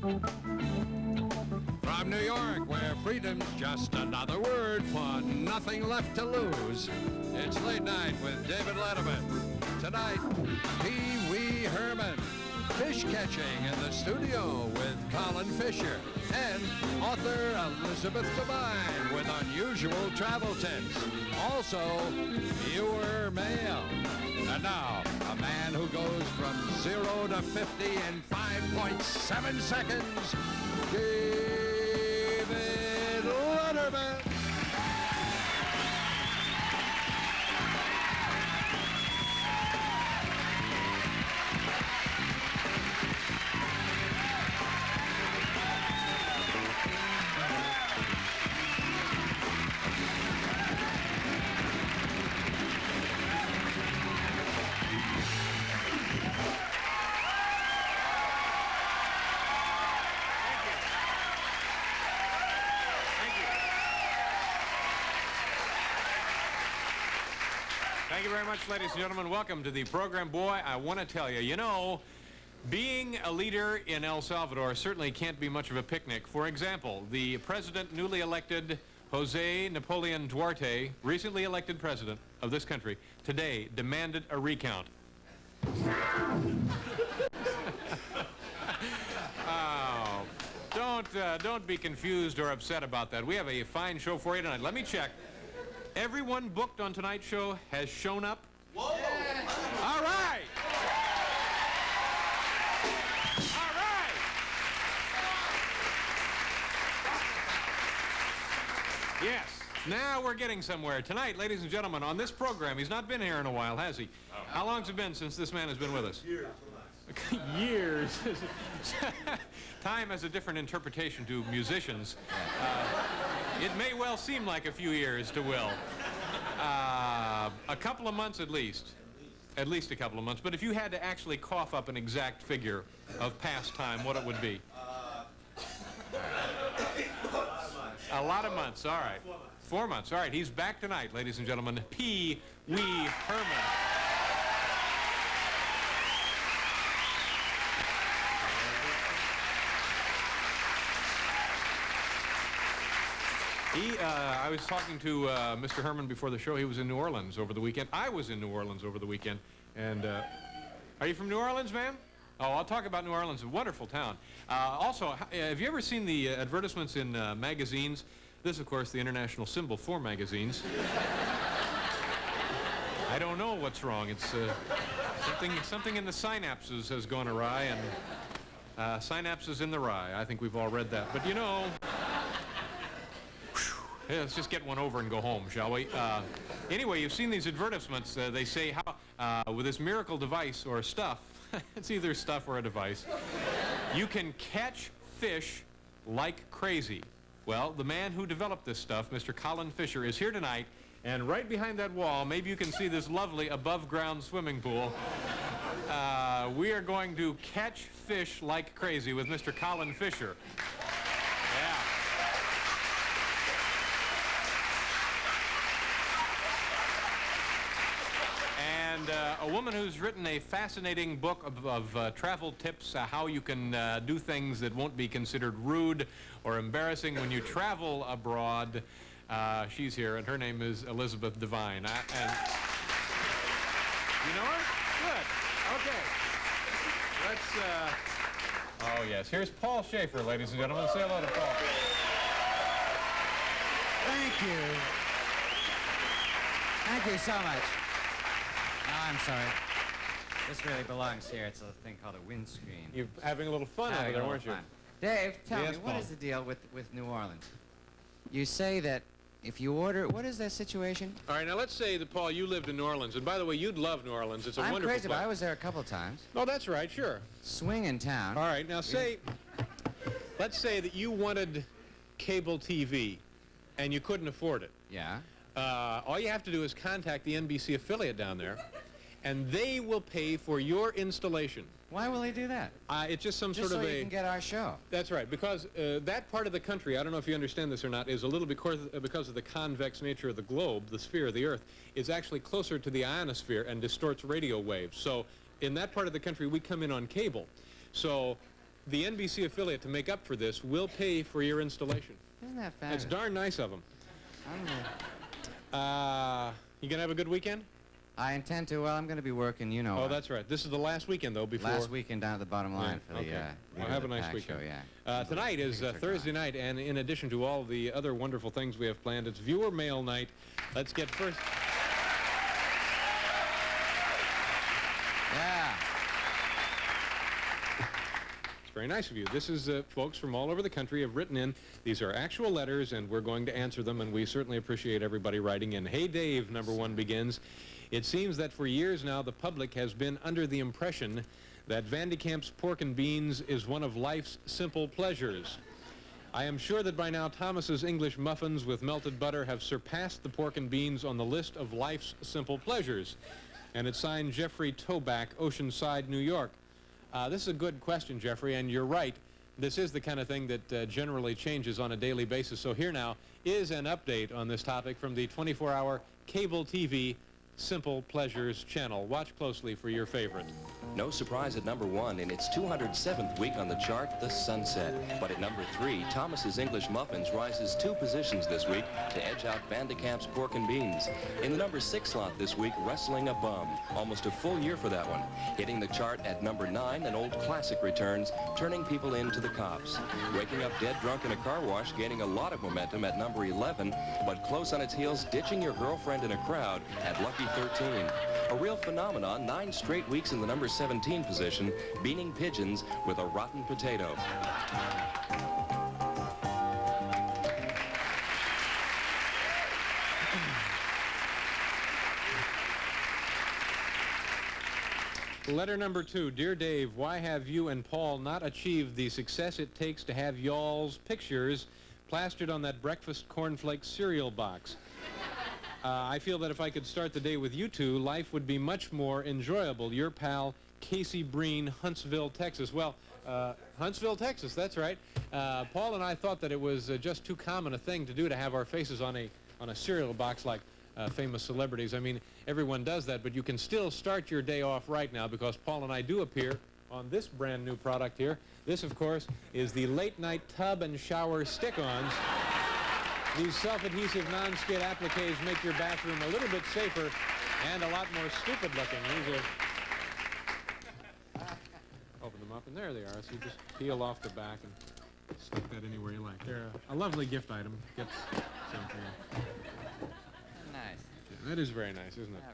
From New York, where freedom's just another word for nothing left to lose, it's Late Night with David Letterman. Tonight, Pee Wee Herman, fish catching in the studio with Colin Fisher, and author Elizabeth Devine with unusual travel tips. Also, viewer mail. And now, a man who goes from 0 to 50 in 5.7 seconds, David Letterman. Thank you very much, ladies and gentlemen. Welcome to the program. Boy, I want to tell you, you know, being a leader in El Salvador certainly can't be much of a picnic. For example, the president, newly elected Jose Napoleon Duarte, recently elected president of this country, today demanded a recount. Oh, don't be confused or upset about that. We have a fine show for you tonight. Let me check. Everyone booked on tonight's show has shown up? Whoa! Yeah. All right! All right! Yes, now we're getting somewhere. Tonight, ladies and gentlemen, on this program, he's not been here in a while, has he? Oh. How long's it been since this man has been with us? Years. Years. Time has a different interpretation to musicians. It may well seem like a few years to Will. A couple of months at least. At least a couple of months. But if you had to actually cough up an exact figure of past time, what it would be? A lot of months, all right. 4 months, all right. He's back tonight, ladies and gentlemen. Pee Wee Herman. I was talking to Mr. Herman before the show. He was in New Orleans over the weekend. I was in New Orleans over the weekend. And are you from New Orleans, man? Oh, I'll talk about New Orleans. A wonderful town. Also, have you ever seen the advertisements in magazines? This, of course, the international symbol for magazines. I don't know what's wrong. It's something in the synapses has gone awry, and synapses in the rye. I think we've all read that. But, you know... Yeah, let's just get one over and go home, shall we? Anyway, you've seen these advertisements. They say how, with this miracle device or stuff, it's either stuff or a device, you can catch fish like crazy. Well, the man who developed this stuff, Mr. Colin Fisher, is here tonight, and right behind that wall, maybe you can see this lovely above-ground swimming pool. We are going to catch fish like crazy with Mr. Colin Fisher. Yeah. And a woman who's written a fascinating book of travel tips, how you can do things that won't be considered rude or embarrassing when you travel abroad. She's here, and her name is Elizabeth Devine. And you know her? Good. Okay. Let's, oh, yes. Here's Paul Schaefer, ladies and gentlemen. Say hello to Paul. Thank you. Thank you so much. No, I'm sorry. This really belongs here. It's a thing called a windscreen. You're having a little fun over there, weren't you? Dave, tell me, Yes, what Paul. is the deal with New Orleans? You say that if you order, what is that situation? All right, now let's say that, Paul, you lived in New Orleans. And by the way, you'd love New Orleans. It's a wonderful crazy, place. but I was there a couple of times. Oh, that's right, sure. Swinging town. All right, now let's say that you wanted cable TV and you couldn't afford it. Yeah. All you have to do is contact the NBC affiliate down there, and they will pay for your installation. Why will they do that? It's just some Just sort so of you can get our show. That's right, because that part of the country, I don't know if you understand this or not, is a little bit because of the convex nature of the globe, the sphere of the Earth, is actually closer to the ionosphere and distorts radio waves. So in that part of the country, we come in on cable. So the NBC affiliate, to make up for this, will pay for your installation. Isn't that fabulous? That's darn nice of them. You gonna have a good weekend? I intend to. Well, I'm going to be working, you know. Oh, that's right. This is the last weekend, though, before... Last weekend down to the bottom line for okay. the... Well, have a nice weekend. Show, yeah. Tonight is Thursday night, and in addition to all the other wonderful things we have planned, it's viewer mail night. Let's get first... Yeah. It's very nice of you. This is folks from all over the country have written in. These are actual letters, and we're going to answer them, and we certainly appreciate everybody writing in. Hey, Dave, number one begins. It seems that for years now the public has been under the impression that Van de Kamp's pork and beans is one of life's simple pleasures. I am sure that by now Thomas's English muffins with melted butter have surpassed the pork and beans on the list of life's simple pleasures. And it's signed Jeffrey Toback, Oceanside, New York. This is a good question, Jeffrey, and you're right. This is the kind of thing that generally changes on a daily basis. So here now is an update on this topic from the 24-hour cable TV Simple Pleasures channel. Watch closely for your favorite. No surprise at number 1 in its 207th week on the chart, The Sunset. But at number 3, Thomas's English Muffins rises 2 positions this week to edge out Van de Kamp's Pork and Beans. In the number 6 slot this week, Wrestling a Bum. Almost a full year for that one. Hitting the chart at number 9, an old classic returns, Turning People In to the Cops. Waking Up Dead Drunk in a Car Wash, gaining a lot of momentum at number 11, but close on its heels, Ditching Your Girlfriend in a Crowd at Lucky 13. A real phenomenon, 9 straight weeks in the number 17 position, Beaning Pigeons with a Rotten Potato. Letter number 2. Dear Dave, why have you and Paul not achieved the success it takes to have y'all's pictures plastered on that breakfast cornflake cereal box? I feel that if I could start the day with you two, life would be much more enjoyable. Your pal, Casey Breen, Huntsville, Texas. Well, Huntsville, Texas, that's right. Paul and I thought that it was just too common a thing to do to have our faces on a cereal box like famous celebrities. I mean, everyone does that, but you can still start your day off right now because Paul and I do appear on this brand new product here. This, of course, is the Late Night Tub and Shower Stick-Ons. These self-adhesive non-skid appliques make your bathroom a little bit safer and a lot more stupid-looking. These are... Open them up, and there they are. So you just peel off the back and stick that anywhere you like. They're a lovely gift item. Get something. Nice. Yeah, that is very nice, isn't it?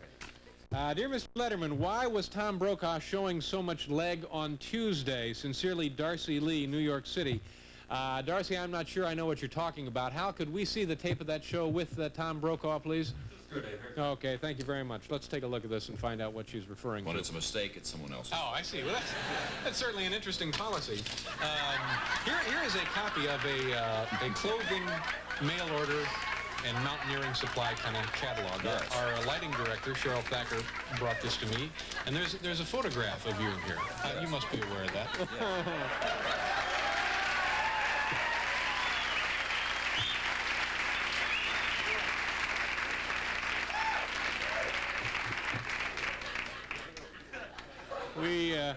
Dear Mr. Letterman, why was Tom Brokaw showing so much leg on Tuesday? Sincerely, Darcy Lee, New York City. Darcy, I'm not sure I know what you're talking about. Hal, could we see the tape of that show with Tom Brokaw, please? Good, Dave. Okay, thank you very much. Let's take a look at this and find out what she's referring to. When it's a mistake, it's someone else. Oh, I see. Well, that's certainly an interesting policy. Here is a copy of a clothing mail order and mountaineering supply kind of catalog. Yes. Our lighting director, Cheryl Thacker, brought this to me, and there's a photograph of you in here. Yes. You must be aware of that. Yeah.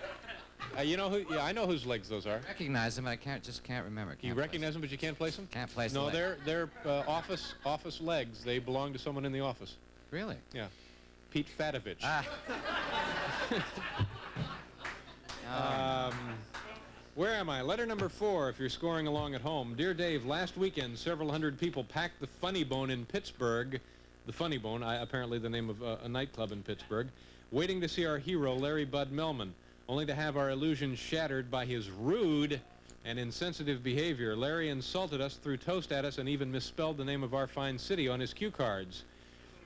You know who? Yeah, I know whose legs those are. I recognize them, I just can't remember. You recognize them, but you can't place them? Can't place No, them. they're office legs. They belong to someone in the office. Really? Yeah. Pete Fatovich. Ah. Where am I? Letter number 4, if you're scoring along at home. Dear Dave, last weekend, several hundred people packed the Funny Bone in Pittsburgh. The Funny Bone, apparently the name of a nightclub in Pittsburgh, waiting to see our hero, Larry Bud Melman, only to have our illusion shattered by his rude and insensitive behavior. Larry insulted us, threw toast at us, and even misspelled the name of our fine city on his cue cards.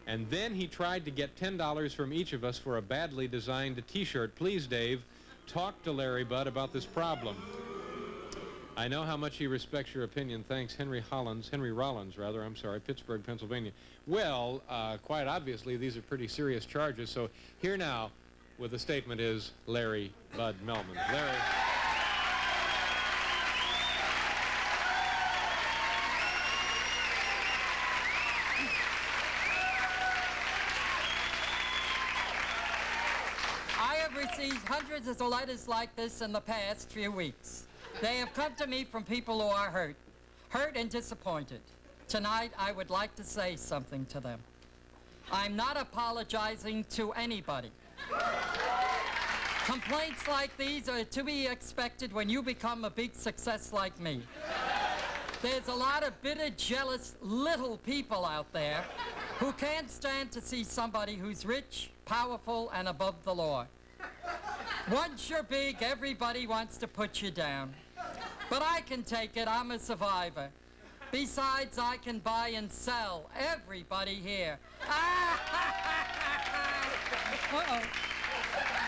And then he tried to get $10 from each of us for a badly designed T-shirt. Please, Dave, talk to Larry Bud about this problem. I know how much he respects your opinion. Thanks, Henry Rollins, Pittsburgh, Pennsylvania. Well, quite obviously, these are pretty serious charges. So here now with the statement is Larry Bud Melman. Larry. I have received hundreds of letters like this in the past few weeks. They have come to me from people who are hurt and disappointed. Tonight, I would like to say something to them. I'm not apologizing to anybody. Complaints like these are to be expected when you become a big success like me. There's a lot of bitter, jealous, little people out there who can't stand to see somebody who's rich, powerful, and above the law. Once you're big, everybody wants to put you down. But I can take it. I'm a survivor. Besides, I can buy and sell everybody here. Uh-oh.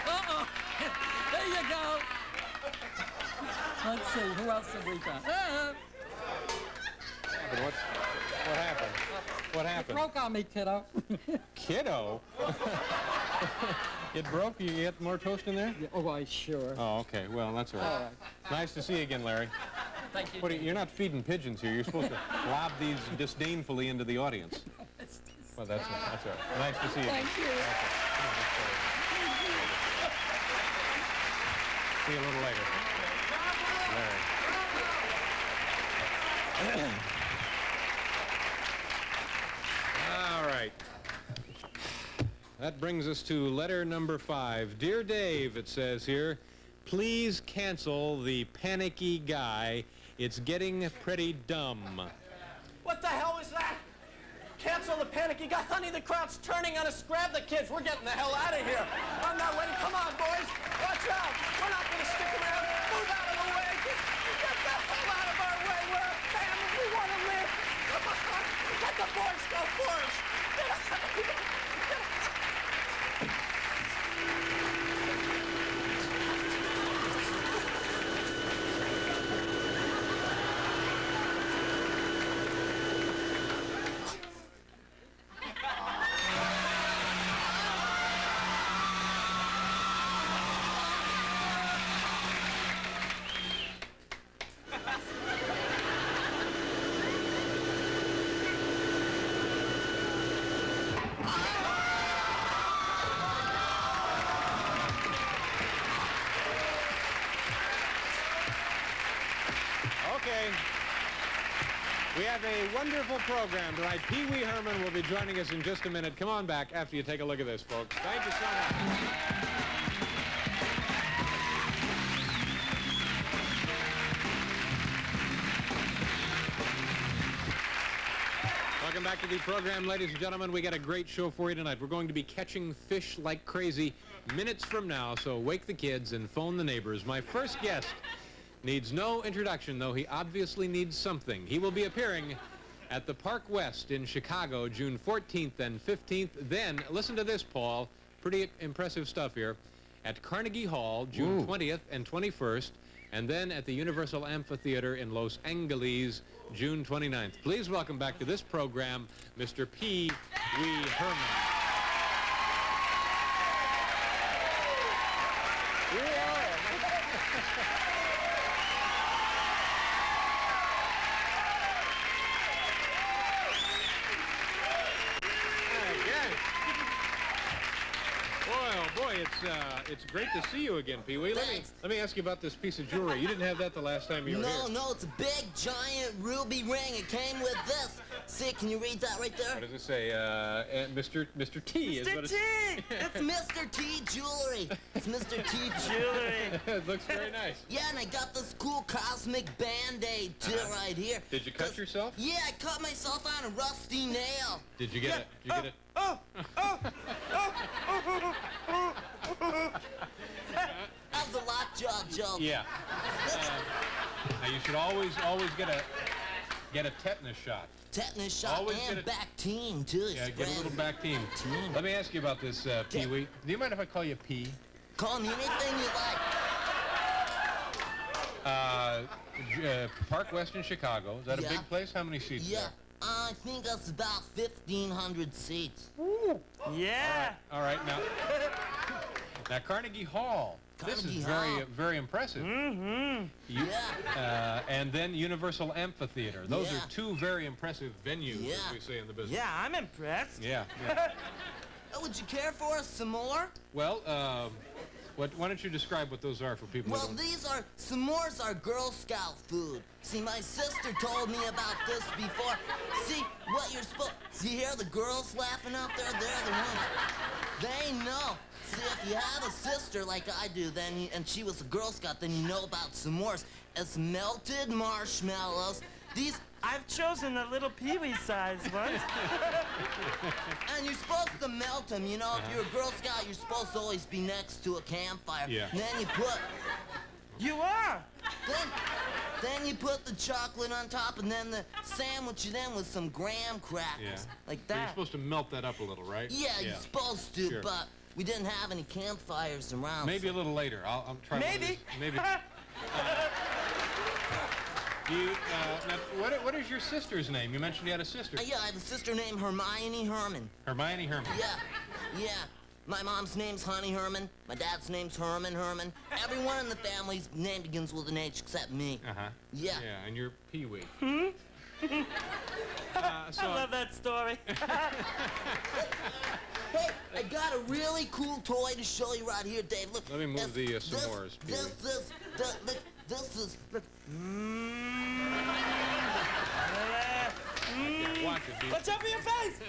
Uh-oh. There you go. Let's see, who else have we got? What happened? What happened? Broke on me, kiddo. Kiddo? It broke? You get more toast in there? Yeah, oh, why, sure. Oh, okay. Well, that's all right. All right. Nice to see you again, Larry. Thank you. What you're not feeding pigeons here. You're supposed to lob these disdainfully into the audience. Well, that's all right. Nice to see you. Thank you. Okay. See you a little later. Larry. All right. That brings us to letter number 5. Dear Dave, it says here, please cancel the panicky guy. It's getting pretty dumb. What the hell was that? Cancel the panicky guy. Honey, the crowd's turning on us. Grab the kids. We're getting the hell out of here. I'm not waiting. Come on, boys. Watch out. We're not going to stick around. Move out of the way. Get the hell out of our way. We're a family. We want to live. Come on. Let the boys go first. Get out of here. We have a wonderful program tonight. Pee Wee Herman will be joining us in just a minute. Come on back after you take a look at this, folks. Thank you so much. Welcome back to the program, ladies and gentlemen. We got a great show for you tonight. We're going to be catching fish like crazy minutes from now, so wake the kids and phone the neighbors. My first guest needs no introduction, though he obviously needs something. He will be appearing at the Park West in Chicago, June 14th and 15th. Then, listen to this, Paul. Pretty impressive stuff here. At Carnegie Hall, June 20th and 21st. And then at the Universal Amphitheater in Los Angeles, June 29th. Please welcome back to this program, Mr. Pee Wee Herman. It's great to see you again, Pee Wee. Let me ask you about this piece of jewelry. You didn't have that the last time you were here. No, it's a big, giant ruby ring. It came with this. See, can you read that right there? What does it say? Mr. T is what Mr. T! It's Mr. T jewelry. It's Mr. T jewelry. It looks very nice. Yeah, and I got this cool cosmic Band-Aid, too, right here. Did you cut yourself? Yeah, I cut myself on a rusty nail. Did you get it? Did you get it? That was a lockjaw joke. Yeah. Now you should always get a tetanus shot. Tetanus shot and back team, too. Yeah, get a little back team. Let me ask you about this, Pee Wee. Do you mind if I call you P? Call me anything you like. Park West in Chicago. Is that a big place? How many seats? Yeah. I think that's about 1,500 seats. Ooh. Yeah. All right. Now Carnegie Hall. This is very impressive. Mm-hmm. And then Universal Amphitheater. Those are two very impressive venues, as we say in the business. Yeah, I'm impressed. Yeah. Would you care for us some more? Well, Why don't you describe what those are for people? Well, who don't... these are s'mores are Girl Scout food. See, my sister told me about this before. See, what you're supposed... See here, the girls laughing out there? They're the ones. They know. See, if you have a sister like I do, and she was a Girl Scout, then you know about s'mores. It's melted marshmallows. I've chosen a little peewee size one. And you're supposed to melt them, you know. If you're a Girl Scout, you're supposed to always be next to a campfire. Yeah. And then you put... You are. Then you put the chocolate on top, and then the sandwich it in with some graham crackers. Like So that. you're supposed to melt that up a little, right? Yeah, you're supposed to, Sure. but we didn't have any campfires around. Maybe so... a little later. I'll try. Maybe. Maybe. Now, what is your sister's name? You mentioned you had a sister. Yeah, I have a sister named Hermione Herman. Hermione Herman. Yeah. My mom's name's Honey Herman. My dad's name's Herman Herman. Everyone in the family's name begins with an H except me. Yeah. Yeah, and you're Pee-wee. I love that story. Hey, I got a really cool toy to show you right here, Dave. Look. Let me move the s'mores, Pee-wee. This is, look. Watch it, Pee-wee. Watch out for your face!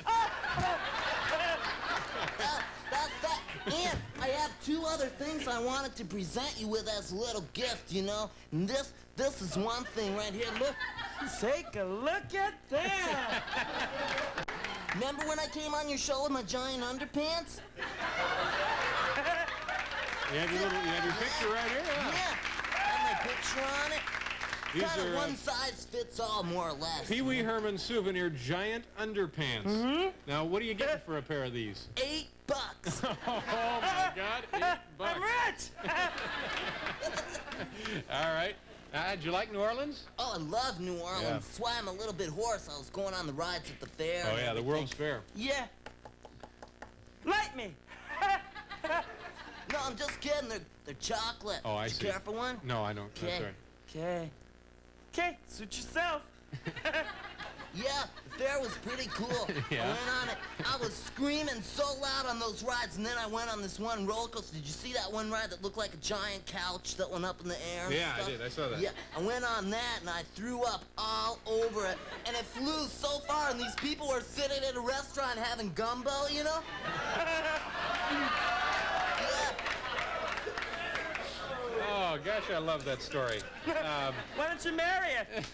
That's that. And I have two other things I wanted to present you with as a little gift, you know. And this is one thing right here. Look. Take a look at that. Remember when I came on your show with my giant underpants? You have your picture right here. Yeah. Have my picture on it. These Kind of are one size fits all, more or less. Pee-wee Herman souvenir giant underpants. Now, what are you getting for a pair of these? $8. Oh my God, $8. I'm rich. All right. Did you like New Orleans? Oh, I love New Orleans. Yeah. That's why I'm a little bit hoarse. I was going on the rides at the fair. Oh and yeah, the everything. World's Fair. Yeah. Light me. No, I'm just kidding. They're chocolate. Oh, I Did see. you care for one? No, I don't. That's right. Okay, suit yourself. Yeah, the fair was pretty cool. Yeah. I went on it. I was screaming so loud on those rides, and then I went on this one roller coaster. Did you see that one ride that looked like a giant couch that went up in the air and Yeah, stuff? I did. I saw that. Yeah, I went on that, and I threw up all over it. And it flew so far, and these people were sitting at a restaurant having gumbo, you know? Yeah. Oh gosh, I love that story. Why don't you marry it?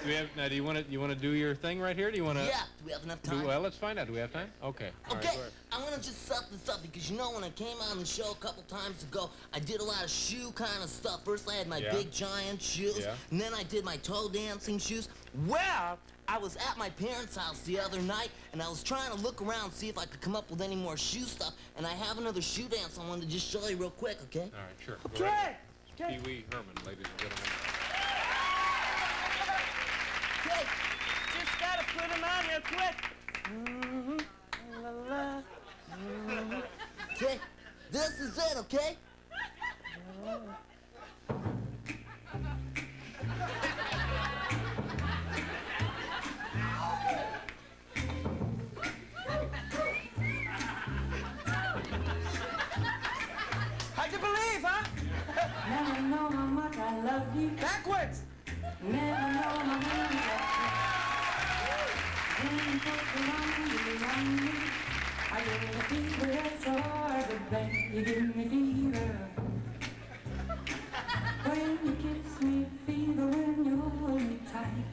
Do you want to do your thing right here? Do you want to? Yeah. Do we have enough time? Well, let's find out. Do we have time? Okay. All right, Okay, go ahead. I'm gonna just set this up because you know when I came on the show a couple times ago, I did a lot of shoe kind of stuff. First I had my Yeah. big giant shoes, Yeah. and then I did my toe dancing shoes. Well, I was at my parents' house the other night, and I was trying to look around see if I could come up with any more shoe stuff, and I have another shoe dance I wanted to just show you real quick, okay? All right, sure. Go Okay. ahead. Pee-wee Herman, ladies and gentlemen. Okay, Just gotta put them on real quick. La, la. okay, this is it, okay? How'd you believe, huh? Never know how much I love you. Backwards. Never know how much I love you. When you put your arms around me, I get a fever that's so hard to bear. You give me fever. When you kiss me, fever when you hold me tight.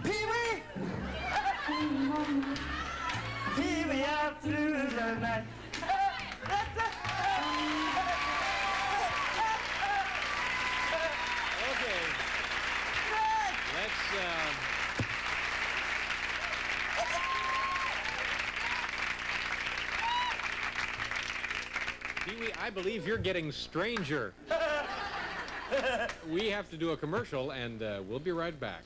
Pee-wee. Pee-wee out through the night. Okay. Let's. Pee-wee, I believe you're getting stranger. We have to do a commercial, and we'll be right back.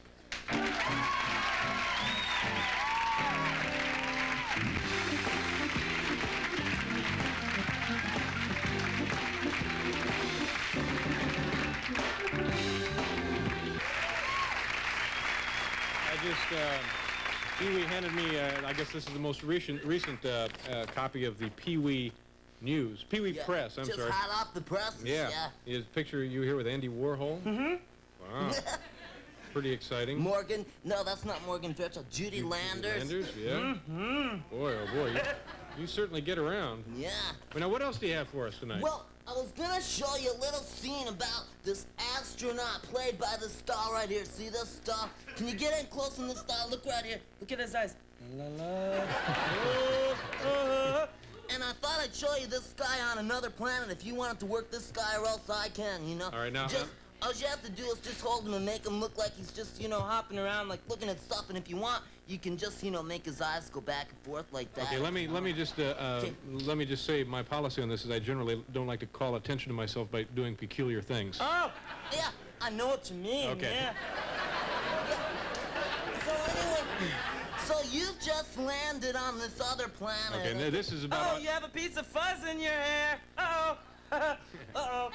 Pee-wee handed me, I guess this is the most recent copy of the Pee-wee News. Pee-wee Press, I'm sorry. Just hot off the presses, yeah. Is a picture of you here with Andy Warhol? Mm-hmm. Wow. Pretty exciting. Morgan, no, that's not Morgan Fairchild. Judy Landers. Landers, yeah. Mm-hmm. Boy, oh boy, you certainly get around. Yeah. Well, now, what else do you have for us tonight? Well, I was gonna show you a little scene about this astronaut played by this star right here. See this star? Can you get in close in this star? Look right here. Look at his eyes. La, la, And I thought I'd show you this guy on another planet if you wanted to work this guy, or else I can, you know? All right, now... Just, all you have to do is just hold him and make him look like he's just, you know, hopping around, like looking at stuff. And if you want, you can just, you know, make his eyes go back and forth like that. Okay, let me just say my policy on this is I generally don't like to call attention to myself by doing peculiar things. Oh! Yeah, I know what you mean. Okay. Yeah. So anyway, so you've just landed on this other planet. Okay, now this is about... Oh, you have a piece of fuzz in your hair. Uh-oh. Uh-oh.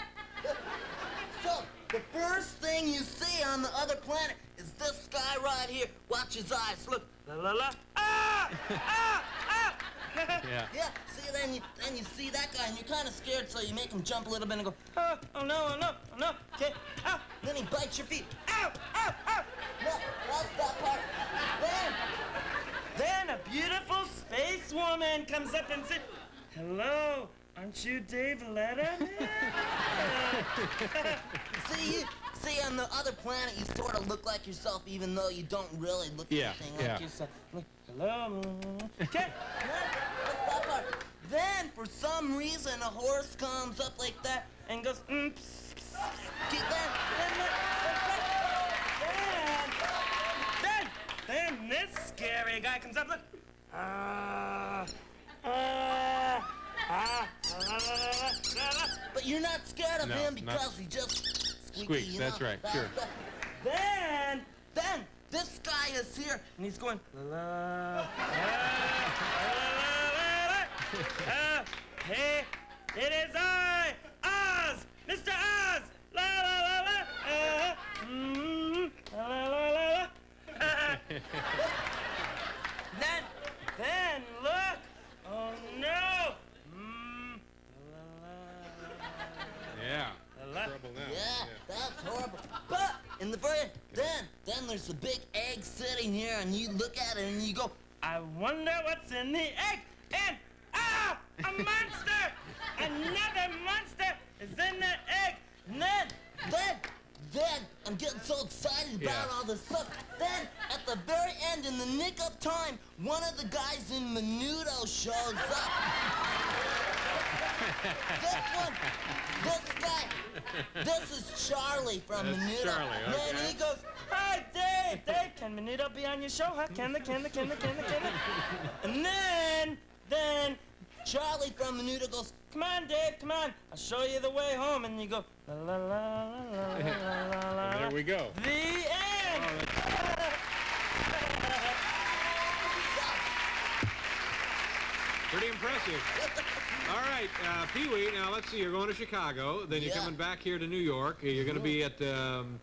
So, the first thing you see on the other planet is this guy right here. Watch his eyes. Look. La la la. Ah! Ah! Ah! Yeah. Yeah. See, then you see that guy, and you're kind of scared, so you make him jump a little bit and go. Oh, oh no! Oh no! Oh no! Okay. Ow! Then he bites your feet. Ow! Ow! Ow! No, that's that part. Then a beautiful space woman comes up and says, "Hello, aren't you Dave Letterman?" See, on the other planet, you sort of look like yourself, even though you don't really look anything like yourself. Like, hello. Okay. That's that part. Then, for some reason, a horse comes up like that and goes, Then this scary guy comes up, look. But you're not scared of him because he just squeaks. You that's know? right, sure. Then this guy is here, and he's going. Hey, it is I, Oz, Mr. Oz. La la la la. La la la la. Then look. Oh no. Yeah. Trouble now. Yeah, that's horrible. But in the very end, then there's a big egg sitting here, and you look at it and you go, I wonder what's in the egg. And a monster! Another monster is in the egg. And then I'm getting so excited about all this stuff. Then at the very end, in the nick of time, one of the guys in Menudo shows up. This guy, this is Charlie from Menudo. Charlie, okay. Then he goes, Hi, Dave. Dave, can Menudo be on your show? Huh? Can they? And then Charlie from Menudo goes, come on, Dave, come on. I'll show you the way home. And you go, la la la la la la la. There we go. The end. Pretty impressive. All right, Pee-wee, now let's see, you're going to Chicago, then you're coming back here to New York. You're going to be at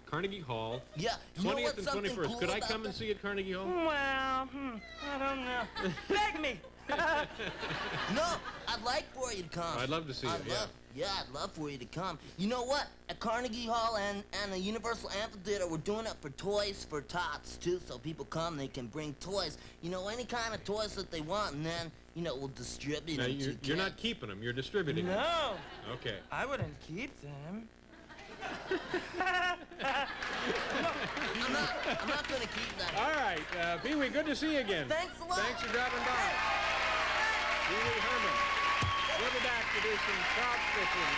Carnegie Hall. Yeah, 20th and 21st. Cool Could I come and see you at Carnegie Hall? Well, I don't know. Beg me. No, I'd like for you to come. I'd love to see you, I'd love for you to come. You know what? At Carnegie Hall and the Universal Amphitheater, we're doing it for Toys for Tots, too, so people come, they can bring toys. You know, any kind of toys that they want, and then, you know, we'll distribute them to kids. You're not keeping them, you're distributing them. No. Okay. I wouldn't keep them. I'm not going to keep them. All right, Pee-wee, good to see you again. Thanks a lot. Thanks for dropping by. Pee-wee Herman. We'll be back to do some trout fishing.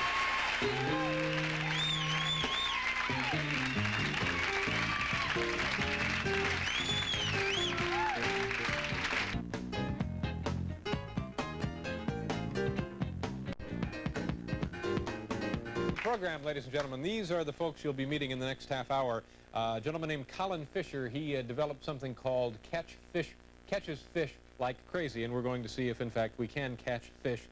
Program, ladies and gentlemen. These are the folks you'll be meeting in the next half hour. A gentleman named Colin Fisher, he developed something called catches fish like crazy, and we're going to see if, in fact, we can catch fish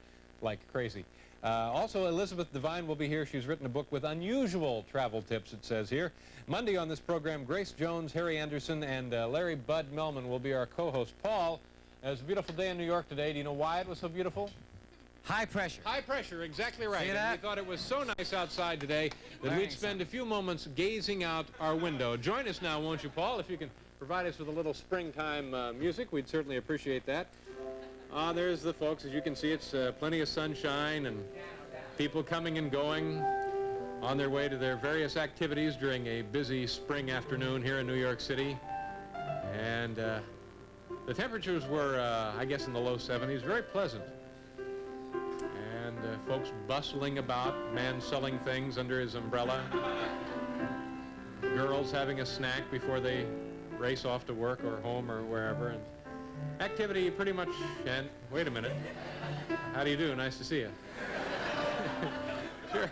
like crazy. Also, Elizabeth Devine will be here. She's written a book with unusual travel tips, it says here. Monday on this program, Grace Jones, Harry Anderson, and Larry Bud Melman will be our co-host. Paul, it's a beautiful day in New York today. Do you know why it was so beautiful? High pressure. High pressure, exactly right. See And that? we thought it was so nice outside today that we'd spend a few moments gazing out our window. Join us now, won't you, Paul? If you can provide us with a little springtime music, we'd certainly appreciate that. There's the folks. As you can see, it's plenty of sunshine and people coming and going on their way to their various activities during a busy spring afternoon here in New York City. And the temperatures were, I guess, in the low 70s, very pleasant. And folks bustling about, man selling things under his umbrella, girls having a snack before they race off to work or home or wherever. And activity pretty much, and wait a minute. How do you do? Nice to see you. Sure.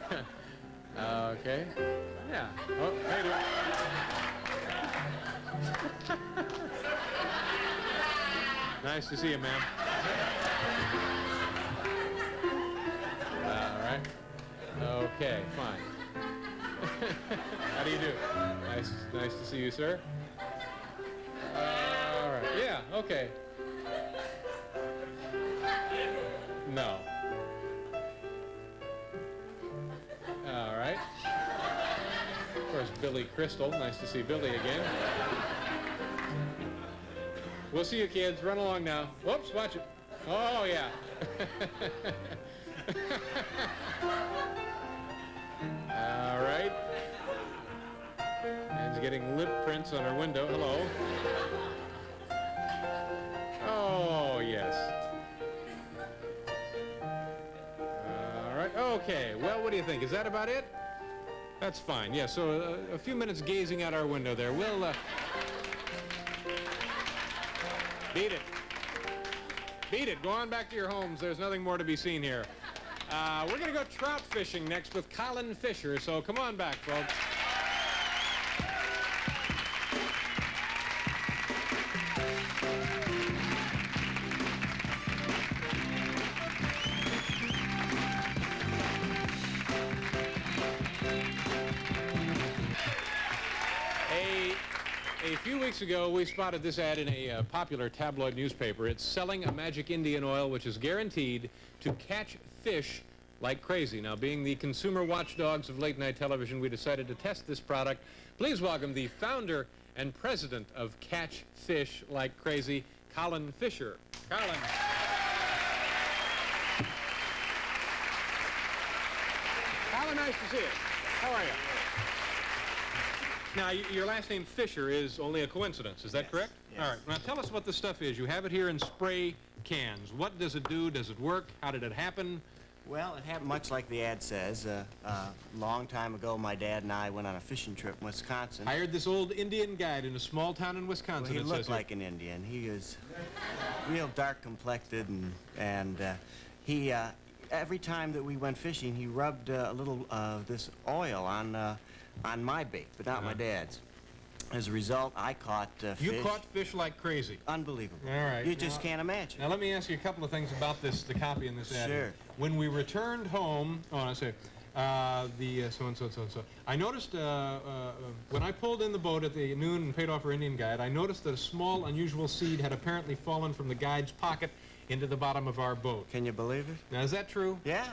Okay. Yeah. Oh, how you doing? Nice to see you, ma'am. All right. Okay, fine. How do you do? Nice to see you, sir. All right. Yeah, okay. No. All right. Of course, Billy Crystal. Nice to see Billy again. We'll see you, kids. Run along now. Whoops, watch it. Oh, yeah. All right. Anne's getting lip prints on her window. Hello. Oh, yes. All right. Okay. Well, what do you think? Is that about it? That's fine. Yeah, so a few minutes gazing out our window there. We'll... Beat it. Beat it. Go on back to your homes. There's nothing more to be seen here. We're going to go trout fishing next with Colin Fisher, so come on back, folks. A few weeks ago, we spotted this ad in a popular tabloid newspaper. It's selling a magic Indian oil which is guaranteed to catch fish like crazy. Now, being the consumer watchdogs of late-night television, we decided to test this product. Please welcome the founder and president of Catch Fish Like Crazy, Colin Fisher. Colin. Colin, nice to see you. How are you? Now, your last name Fisher is only a coincidence, is that correct? Yes. All right. Now, tell us what the stuff is. You have it here in spray cans. What does it do? Does it work? How did it happen? Well, it happened much like the ad says. A long time ago, my dad and I went on a fishing trip in Wisconsin. Hired this old Indian guide in a small town in Wisconsin. Well, he looked like an Indian. He was real dark-complected, and he, every time that we went fishing, he rubbed a little of this oil on my bait, but not my dad's. As a result, I caught fish. You caught fish like crazy. Unbelievable. All right. You just can't imagine. Now, let me ask you a couple of things about the copy in this ad. Sure. When we returned home, so-and-so. I noticed when I pulled in the boat at the noon and paid off our Indian guide, I noticed that a small, unusual seed had apparently fallen from the guide's pocket into the bottom of our boat. Can you believe it? Now, is that true? Yeah.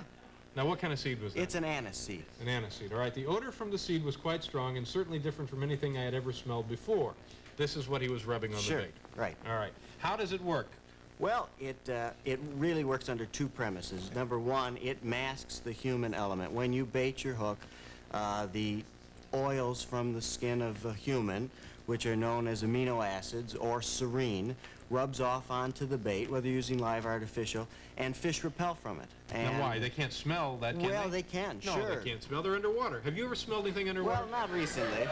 Now, what kind of seed was that? It's an anise seed. An anise seed. All right. The odor from the seed was quite strong and certainly different from anything I had ever smelled before. This is what he was rubbing on the bait. Right. All right. How does it work? Well, it really works under two premises. Number one, it masks the human element. When you bait your hook, the oils from the skin of a human, which are known as amino acids or serine, rubs off onto the bait, whether using live or artificial, and fish repel from it. And now, why? They can't smell that, can well, they? they can, no, sure. they can't smell. They're underwater. Have you ever smelled anything underwater? Well, not recently.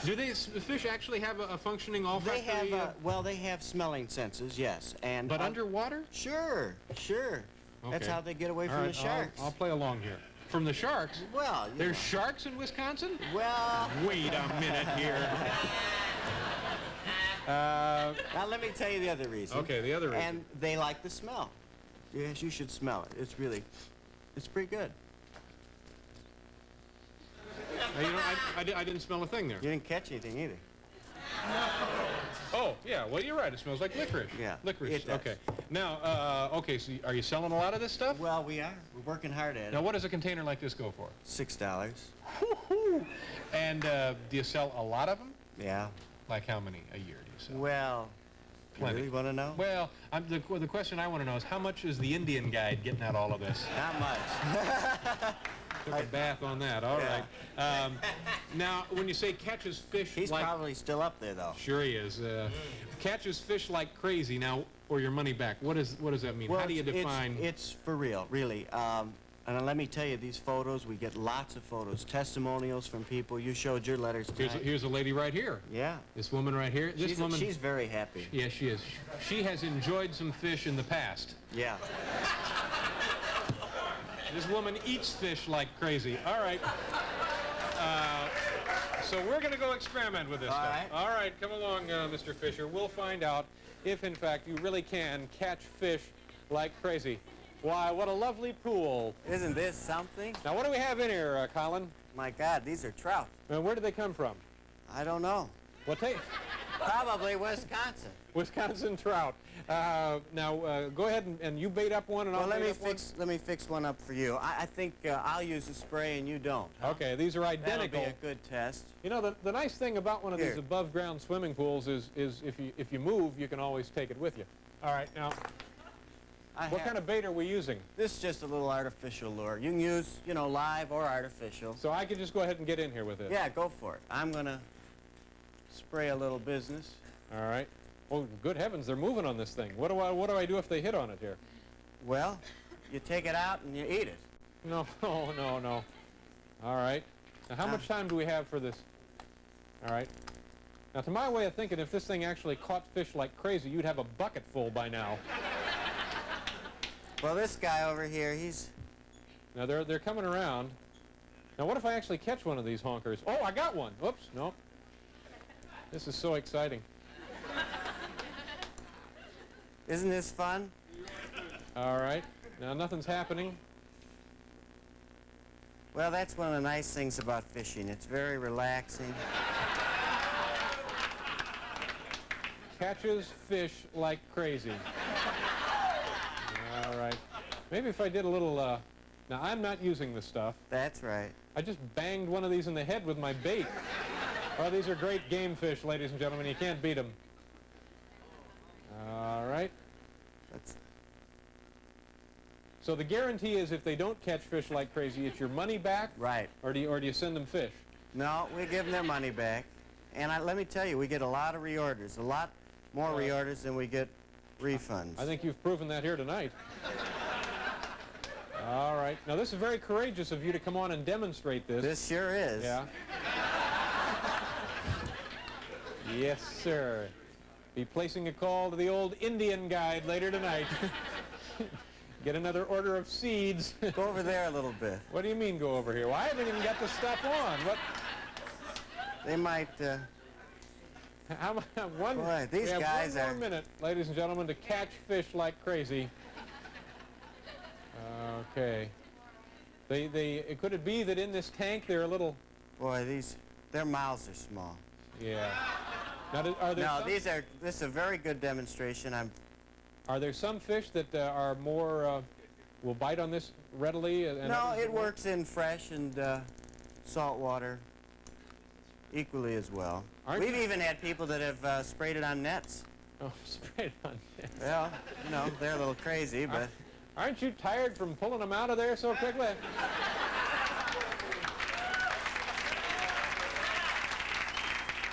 Do the fish actually have a functioning olfactory? They have, well, they have smelling senses, yes. And but underwater? Sure, sure. Okay. That's how they get away All from right, the sharks. I'll play along here. From the sharks? Well, there's sharks in Wisconsin? Well... Wait a minute here. Now, let me tell you the other reason. Okay, the other reason. And they like the smell. Yes, you should smell it. It's It's pretty good. You know, I didn't smell a thing there. You didn't catch anything either. Oh, yeah, well, you're right. It smells like licorice. Yeah, Licorice, it does. okay. Now, okay, so are you selling a lot of this stuff? Well, we are. We're working hard at it. Now, what does a container like this go for? $6. And do you sell a lot of them? Yeah. Like how many a year do you sell? Well, you Plenty. really want to know? Well, the question I want to know is how much is the Indian guide getting out all of this? Not much. Took a bath on that, all Yeah. right. Now, when you say catches fish He's like... probably still up there, though. Sure he is. Catches fish like crazy now, or your money back. What does that mean? Well, How do you define... It's for real, really. And let me tell you, these photos, we get lots of photos, testimonials from people. You showed your letters tonight. Here's a lady right here. Yeah. This woman right here. This woman... She's very happy. Yeah, she is. She has enjoyed some fish in the past. Yeah. This woman eats fish like crazy. All right. So we're going to go experiment with this stuff. Right. All right, come along, Mr. Fisher. We'll find out if, in fact, you really can catch fish like crazy. Why, what a lovely pool. Isn't this something? Now, what do we have in here, Colin? My God, these are trout. Where do they come from? I don't know. What Probably Wisconsin. Wisconsin trout. Now, go ahead and you bait up one, and Well, I'll let bait me up let me fix one up for you. I think I'll use the spray and you don't. one. Okay, these are That'll identical. be a good test. You know, the nice thing about one of Here. these above-ground swimming pools is if you move, you can always take it with you. All right, now, what kind of bait are we using? This is just a little artificial lure. You can use, you know, live or artificial. So I can just go ahead and get in here with it. Yeah, go for it. I'm gonna spray a little business. All right. Oh, good heavens, they're moving on this thing. What do I do if they hit on it here? Well, you take it out and you eat it. No, no. All right. Now, how much time do we have for this? All right. Now, to my way of thinking, if this thing actually caught fish like crazy, you'd have a bucket full by now. Well, this guy over here, he's... Now, they're coming around. Now, what if I actually catch one of these honkers? Oh, I got one. Whoops, no. This is so exciting. Isn't this fun? All right. Now, nothing's happening. Well, that's one of the nice things about fishing. It's very relaxing. Catches fish like crazy. All right. Maybe if I did a little, now I'm not using this stuff. That's right. I just banged one of these in the head with my bait. Oh, these are great game fish, ladies and gentlemen. You can't beat them. All right. So the guarantee is if they don't catch fish like crazy, it's your money back? Right. Or do you send them fish? No, we give them their money back. And let me tell you, we get a lot of reorders. A lot more reorders than we get refunds. I think you've proven that here tonight. All right. Now, this is very courageous of you to come on and demonstrate this. This sure is. Yeah. Yes, sir. Be placing a call to the old Indian guide later tonight. Get another order of seeds. Go over there a little bit. What do you mean go over here? Well, I haven't even got the stuff on. What? They might... Boy, these guys we have 1 more minute, ladies and gentlemen, to catch fish like crazy. Okay. Could it be that in this tank they're a little... Boy, their mouths are small. Yeah. Now, are there this is a very good demonstration. Are there some fish that are more, will bite on this readily? No, it works in fresh and salt water equally as well. We've even had people that have sprayed it on nets. Oh, sprayed on nets. Well, you know, they're a little crazy, but... Aren't you tired from pulling them out of there so quickly?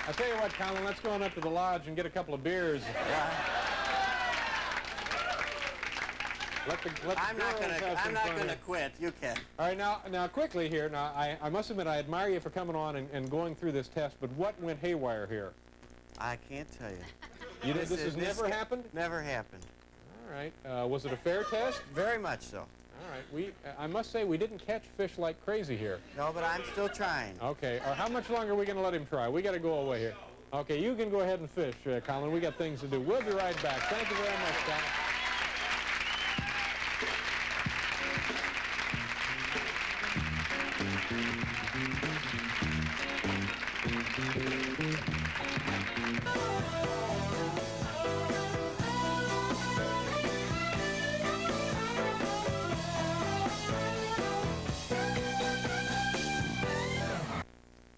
I'll tell you what, Colin, let's go on up to the lodge and get a couple of beers. Yeah. I'm not gonna quit. You can. All right, now quickly here. Now, I must admit, I admire you for coming on and going through this test. But what went haywire here? I can't tell you. This has never happened? Never happened. All right. Was it a fair test? Very much so. All right. I must say we didn't catch fish like crazy here. No, but I'm still trying. Okay. How much longer are we going to let him try? We got to go away here. Okay. You can go ahead and fish, Colin. We got things to do. We'll be right back. Thank you very much, Colin.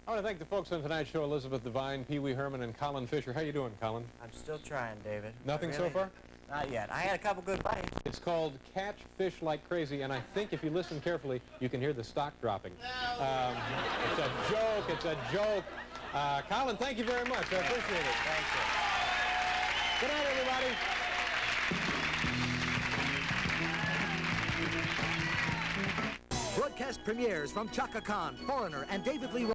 I want to thank the folks on tonight's show, Elizabeth Devine, Pee Wee Herman, and Colin Fisher. How you doing, Colin? I'm still trying, David. Nothing so far? Not yet. I had a couple good bites. It's called Catch Fish Like Crazy, and I think if you listen carefully, you can hear the stock dropping. It's a joke. It's a joke. Colin, thank you very much. I appreciate it. Thank you. Good night, everybody. Broadcast premieres from Chaka Khan, Foreigner, and David Lee.